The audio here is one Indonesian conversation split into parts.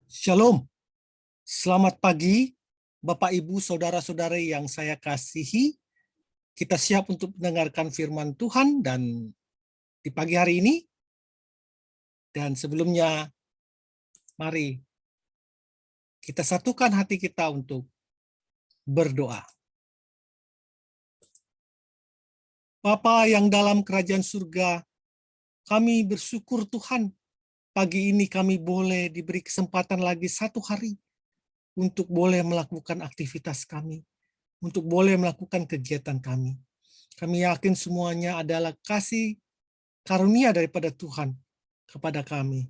Shalom, selamat pagi Bapak Ibu Saudara-saudari yang saya kasihi. Kita siap untuk mendengarkan firman Tuhan dan di pagi hari ini. Dan sebelumnya mari kita satukan hati kita untuk berdoa. Bapa yang dalam kerajaan surga, kami bersyukur Tuhan, pagi ini kami boleh diberi kesempatan lagi satu hari untuk boleh melakukan aktivitas kami, untuk boleh melakukan kegiatan kami. Kami yakin semuanya adalah kasih karunia daripada Tuhan kepada kami.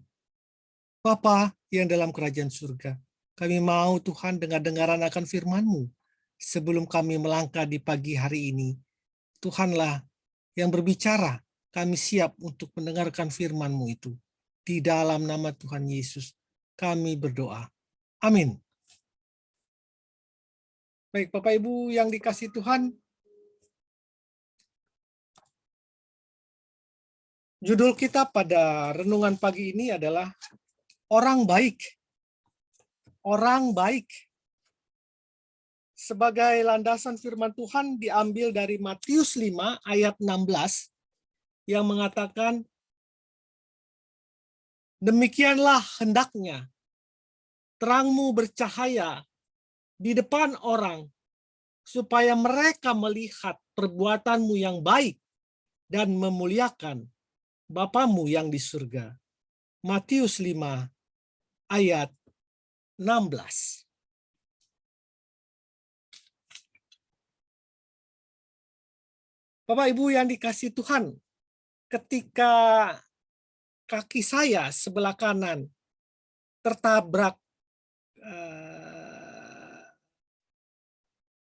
Bapa yang dalam kerajaan surga, kami mau Tuhan dengar-dengaran akan firman-Mu sebelum kami melangkah di pagi hari ini. Tuhanlah yang berbicara, kami siap untuk mendengarkan firman-Mu itu. Di dalam nama Tuhan Yesus, kami berdoa. Amin. Baik, Bapak Ibu yang dikasihi Tuhan, judul kita pada renungan pagi ini adalah orang baik. Orang baik. Sebagai landasan firman Tuhan diambil dari Matius 5 ayat 16 yang mengatakan, demikianlah hendaknya terangmu bercahaya di depan orang, supaya mereka melihat perbuatanmu yang baik dan memuliakan Bapamu yang di surga. Matius 5 ayat 16. Bapak Ibu yang dikasihi Tuhan, ketika kaki saya sebelah kanan tertabrak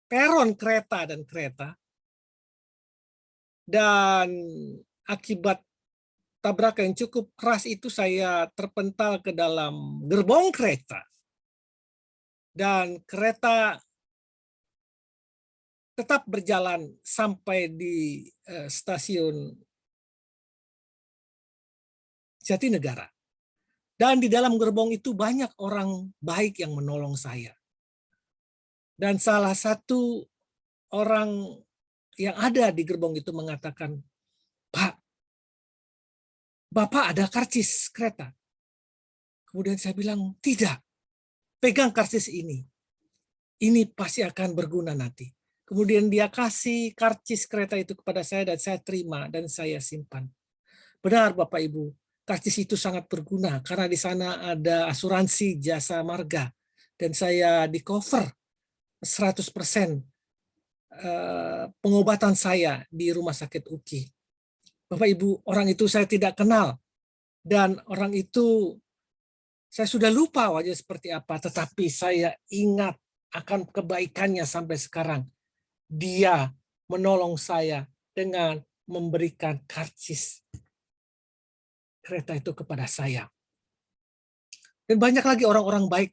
peron kereta dan akibat tabrakan yang cukup keras itu saya terpental ke dalam gerbong kereta dan kereta tetap berjalan sampai di stasiun Jatinegara. Dan di dalam gerbong itu banyak orang baik yang menolong saya. Dan salah satu orang yang ada di gerbong itu mengatakan, Pak, Bapak ada karcis kereta. Kemudian saya bilang, tidak, pegang karcis ini. Ini pasti akan berguna nanti. Kemudian dia kasih karcis kereta itu kepada saya dan saya terima dan saya simpan. Benar Bapak Ibu, karcis itu sangat berguna karena di sana ada asuransi jasa marga dan saya di cover 100% pengobatan saya di rumah sakit UKI. Bapak Ibu, orang itu saya tidak kenal dan orang itu saya sudah lupa wajah seperti apa, tetapi saya ingat akan kebaikannya sampai sekarang. Dia menolong saya dengan memberikan karcis kereta itu kepada saya. Dan banyak lagi orang-orang baik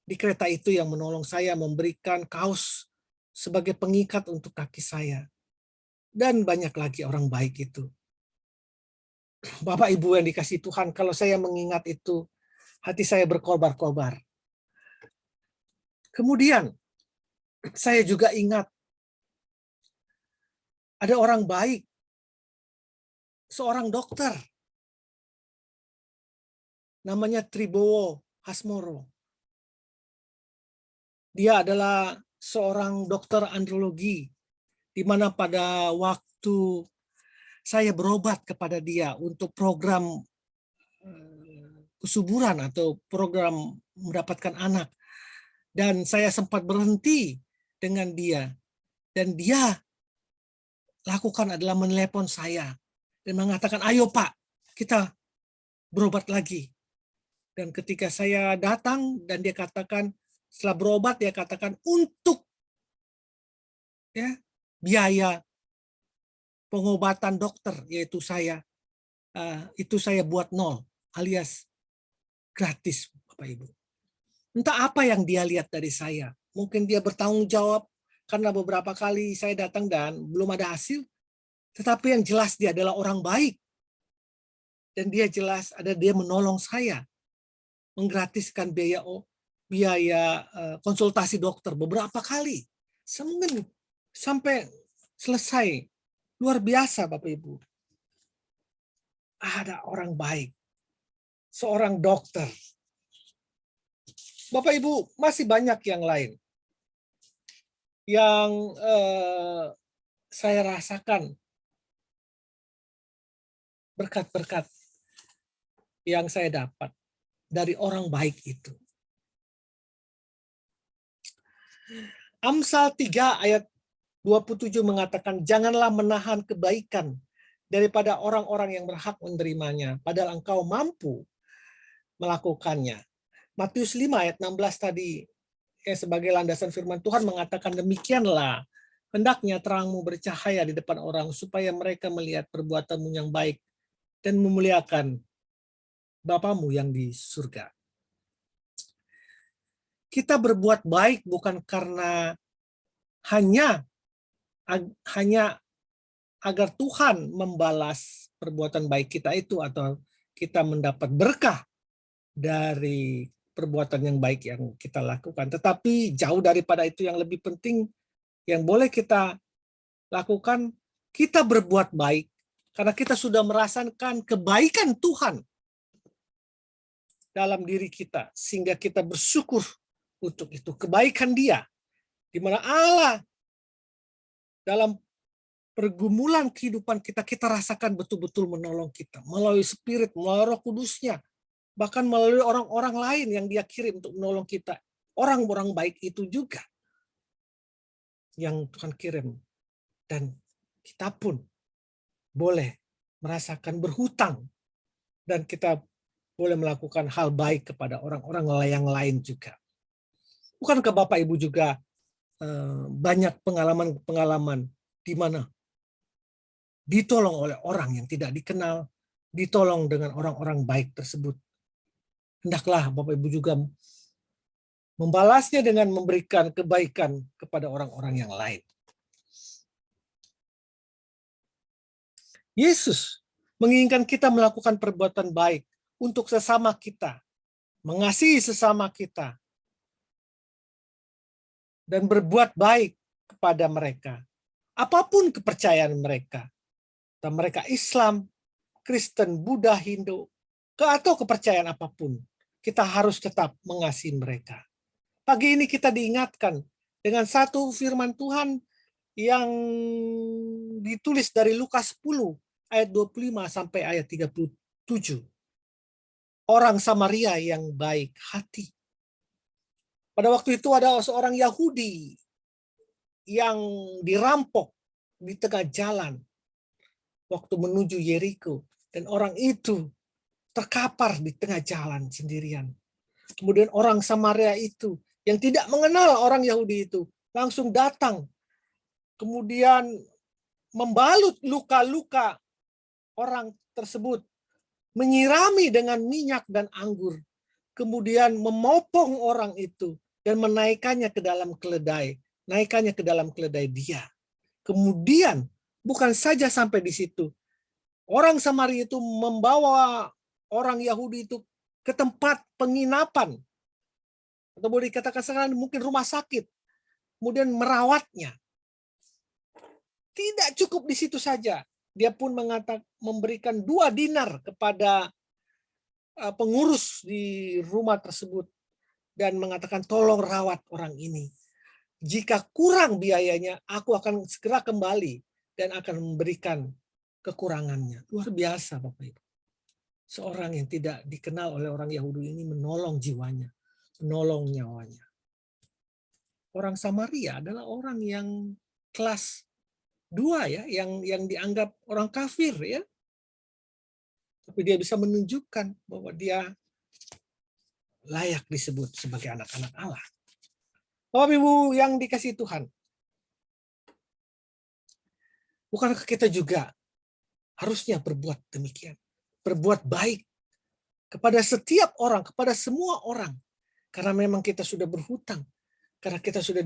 di kereta itu yang menolong saya, memberikan kaos sebagai pengikat untuk kaki saya. Dan banyak lagi orang baik itu. Bapak Ibu yang dikasihi Tuhan, kalau saya mengingat itu, hati saya berkobar-kobar. Kemudian, saya juga ingat ada orang baik, seorang dokter, namanya Tribowo Hasmoro. Dia adalah seorang dokter andrologi, di mana pada waktu saya berobat kepada dia untuk program kesuburan atau program mendapatkan anak. Dan saya sempat berhenti dengan dia. Dan dia lakukan adalah menelepon saya dan mengatakan, ayo Pak, kita berobat lagi. Dan ketika saya datang dan dia katakan, setelah berobat dia katakan untuk biaya pengobatan dokter, yaitu saya, itu saya buat nol, alias gratis Bapak Ibu. Entah apa yang dia lihat dari saya. Mungkin dia bertanggung jawab karena beberapa kali saya datang dan belum ada hasil. Tetapi yang jelas dia adalah orang baik. Dan dia jelas dia menolong saya. menggratiskan biaya konsultasi dokter beberapa kali. Mungkin sampai selesai. Luar biasa Bapak Ibu. Ada orang baik. Seorang dokter. Bapak Ibu, masih banyak yang lain. Yang saya rasakan berkat-berkat yang saya dapat dari orang baik itu. Amsal 3 ayat 27 mengatakan, janganlah menahan kebaikan daripada orang-orang yang berhak menerimanya, padahal engkau mampu melakukannya. Matius 5 ayat 16 tadi, sebagai landasan firman Tuhan mengatakan, demikianlah hendaknya terangmu bercahaya di depan orang, supaya mereka melihat perbuatanmu yang baik dan memuliakan Bapamu yang di surga. Kita berbuat baik bukan karena hanya agar Tuhan membalas perbuatan baik kita itu, atau kita mendapat berkah dari perbuatan yang baik yang kita lakukan. Tetapi jauh daripada itu, yang lebih penting yang boleh kita lakukan, kita berbuat baik karena kita sudah merasakan kebaikan Tuhan dalam diri kita, sehingga kita bersyukur untuk itu, kebaikan Dia, di mana Allah dalam pergumulan kehidupan kita rasakan betul-betul menolong kita melalui Spirit, melalui Roh Kudus-Nya, bahkan melalui orang-orang lain yang Dia kirim untuk menolong kita. Orang-orang baik itu juga yang Tuhan kirim, dan kita pun boleh merasakan berhutang, dan kita boleh melakukan hal baik kepada orang-orang yang lain juga. Bukankah Bapak Ibu juga banyak pengalaman-pengalaman di mana ditolong oleh orang yang tidak dikenal, ditolong dengan orang-orang baik tersebut? Hendaklah Bapak Ibu juga membalasnya dengan memberikan kebaikan kepada orang-orang yang lain. Yesus menginginkan kita melakukan perbuatan baik untuk sesama kita, mengasihi sesama kita, dan berbuat baik kepada mereka. Apapun kepercayaan mereka. Dan mereka Islam, Kristen, Buddha, Hindu, atau kepercayaan apapun. Kita harus tetap mengasihi mereka. Pagi ini kita diingatkan dengan satu firman Tuhan yang ditulis dari Lukas 10 ayat 25 sampai ayat 37. Orang Samaria yang baik hati. Pada waktu itu ada seorang Yahudi yang dirampok di tengah jalan waktu menuju Yeriko, dan orang itu terkapar di tengah jalan sendirian. Kemudian orang Samaria itu yang tidak mengenal orang Yahudi itu langsung datang, kemudian membalut luka-luka orang tersebut, menyirami dengan minyak dan anggur, kemudian memopong orang itu dan menaikkannya ke dalam keledai dia. Kemudian bukan saja sampai di situ, orang Samaria itu membawa orang Yahudi itu ke tempat penginapan, atau boleh dikatakan sekarang mungkin rumah sakit, kemudian merawatnya. Tidak cukup di situ saja, dia pun memberikan 2 dinar kepada pengurus di rumah tersebut dan mengatakan, tolong rawat orang ini. Jika kurang biayanya, aku akan segera kembali dan akan memberikan kekurangannya. Luar biasa Bapak Ibu. Seorang yang tidak dikenal oleh orang Yahudi ini menolong jiwanya, menolong nyawanya. Orang Samaria adalah orang yang kelas 2 ya, yang dianggap orang kafir ya. Tapi dia bisa menunjukkan bahwa dia layak disebut sebagai anak-anak Allah. Bapak Ibu yang dikasihi Tuhan, bukankah kita juga harusnya berbuat demikian? Berbuat baik kepada setiap orang, kepada semua orang. Karena memang kita sudah berhutang. Karena kita sudah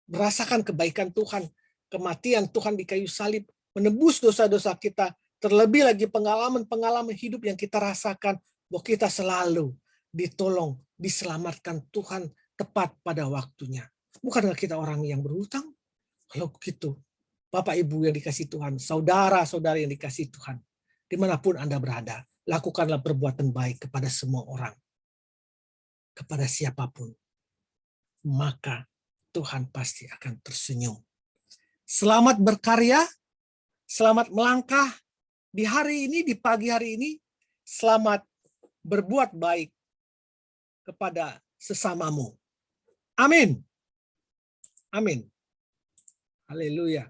merasakan kebaikan Tuhan, kematian Tuhan di kayu salib, menebus dosa-dosa kita, terlebih lagi pengalaman-pengalaman hidup yang kita rasakan, bahwa kita selalu ditolong, diselamatkan Tuhan tepat pada waktunya. Bukankah kita orang yang berhutang? Kalau begitu, Bapak Ibu yang dikasih Tuhan, saudara-saudari yang dikasih Tuhan, dimanapun Anda berada, lakukanlah perbuatan baik kepada semua orang, kepada siapapun. Maka Tuhan pasti akan tersenyum. Selamat berkarya, selamat melangkah di hari ini, di pagi hari ini. Selamat berbuat baik kepada sesamamu. Amin. Amin. Haleluya.